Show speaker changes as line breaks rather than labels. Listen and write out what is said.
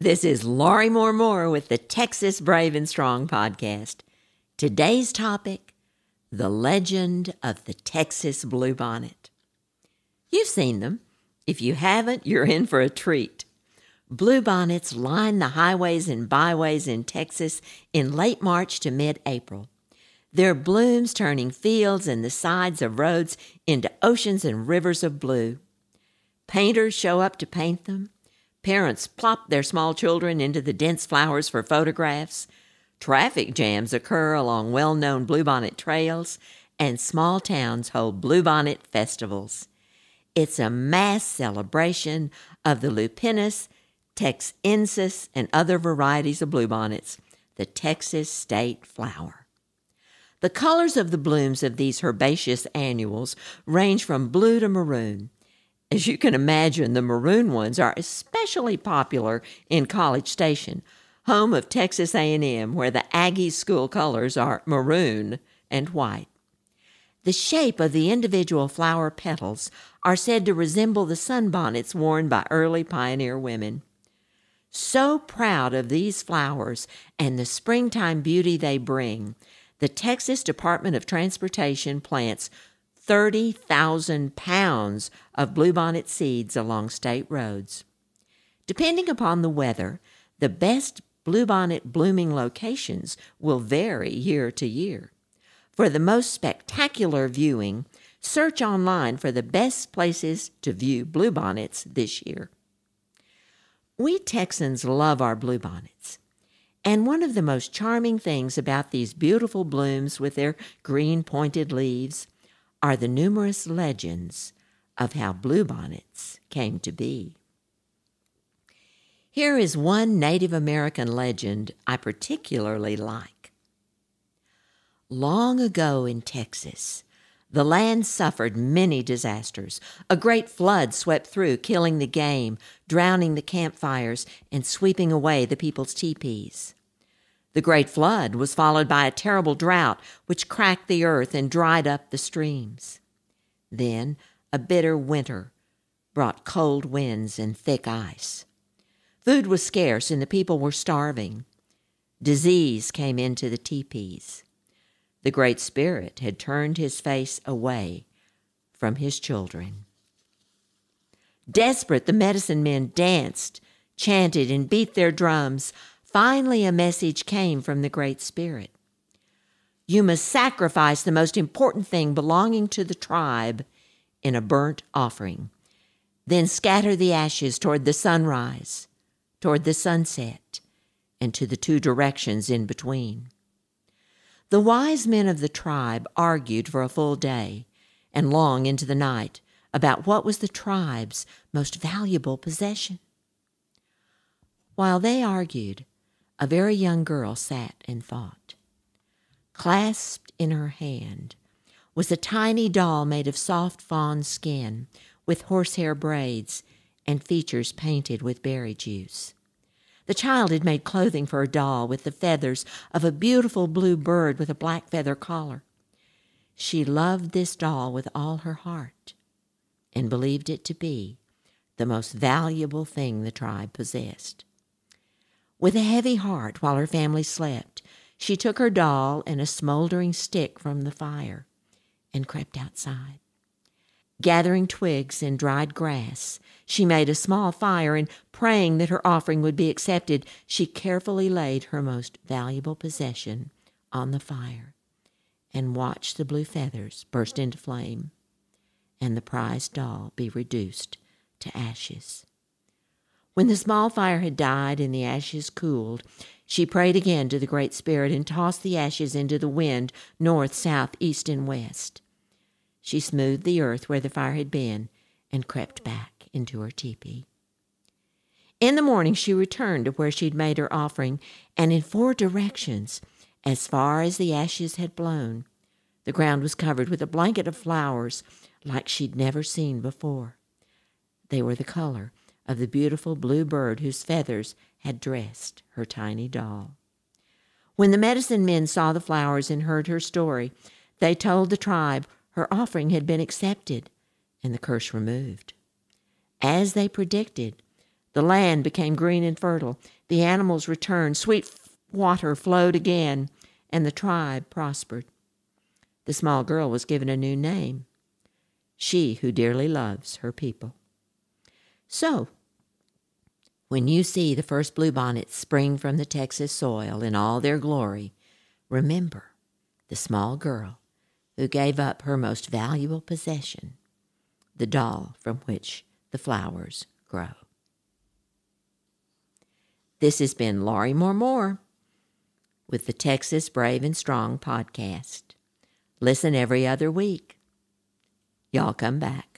This is Laurie Moore-Moore with the Texas Brave and Strong podcast. Today's topic, the legend of the Texas bluebonnet. You've seen them. If you haven't, you're in for a treat. Bluebonnets line the highways and byways in Texas in late March to mid-April. Their blooms turning fields and the sides of roads into oceans and rivers of blue. Painters show up to paint them. Parents plop their small children into the dense flowers for photographs. Traffic jams occur along well-known bluebonnet trails, and small towns hold bluebonnet festivals. It's a mass celebration of the lupinus, texensis, and other varieties of bluebonnets, the Texas state flower. The colors of the blooms of these herbaceous annuals range from blue to maroon. As you can imagine, the maroon ones are especially popular in College Station, home of Texas A&M, where the Aggies school colors are maroon and white. The shape of the individual flower petals are said to resemble the sunbonnets worn by early pioneer women. So proud of these flowers and the springtime beauty they bring, the Texas Department of Transportation plants 30,000 pounds of bluebonnet seeds along state roads. Depending upon the weather, the best bluebonnet blooming locations will vary year to year. For the most spectacular viewing, search online for the best places to view bluebonnets this year. We Texans love our bluebonnets. And one of the most charming things about these beautiful blooms with their green pointed leaves are the numerous legends of how bluebonnets came to be. Here is one Native American legend I particularly like. Long ago in Texas, the land suffered many disasters. A great flood swept through, killing the game, drowning the campfires, and sweeping away the people's teepees. The great flood was followed by a terrible drought which cracked the earth and dried up the streams. Then a bitter winter brought cold winds and thick ice. Food was scarce and the people were starving. Disease came into the teepees. The Great Spirit had turned his face away from his children. Desperate, the medicine men danced, chanted, and beat their drums. Finally, a message came from the Great Spirit. You must sacrifice the most important thing belonging to the tribe in a burnt offering. Then scatter the ashes toward the sunrise, toward the sunset, and to the two directions in between. The wise men of the tribe argued for a full day and long into the night about what was the tribe's most valuable possession. While they argued, a very young girl sat and thought. Clasped in her hand was a tiny doll made of soft fawn skin with horsehair braids and features painted with berry juice. The child had made clothing for her doll with the feathers of a beautiful blue bird with a black feather collar. She loved this doll with all her heart and believed it to be the most valuable thing the tribe possessed. With a heavy heart, while her family slept, she took her doll and a smoldering stick from the fire and crept outside. Gathering twigs and dried grass, she made a small fire, and praying that her offering would be accepted, she carefully laid her most valuable possession on the fire and watched the blue feathers burst into flame and the prized doll be reduced to ashes. When the small fire had died and the ashes cooled, she prayed again to the Great Spirit and tossed the ashes into the wind, north, south, east, and west. She smoothed the earth where the fire had been and crept back into her teepee. In the morning she returned to where she'd made her offering, and in 4 directions, as far as the ashes had blown, the ground was covered with a blanket of flowers like she'd never seen before. They were the color of the beautiful blue bird whose feathers had dressed her tiny doll. When the medicine men saw the flowers and heard her story, they told the tribe her offering had been accepted and the curse removed. As they predicted, The land became green and fertile. The animals returned. Sweet water flowed again, and the tribe prospered. The small girl was given a new name, she who dearly loves her people. So, when you see the first bluebonnets spring from the Texas soil in all their glory, remember the small girl who gave up her most valuable possession, the doll from which the flowers grow. This has been Laurie Moore-Moore with the Texas Brave and Strong podcast. Listen every other week. Y'all come back.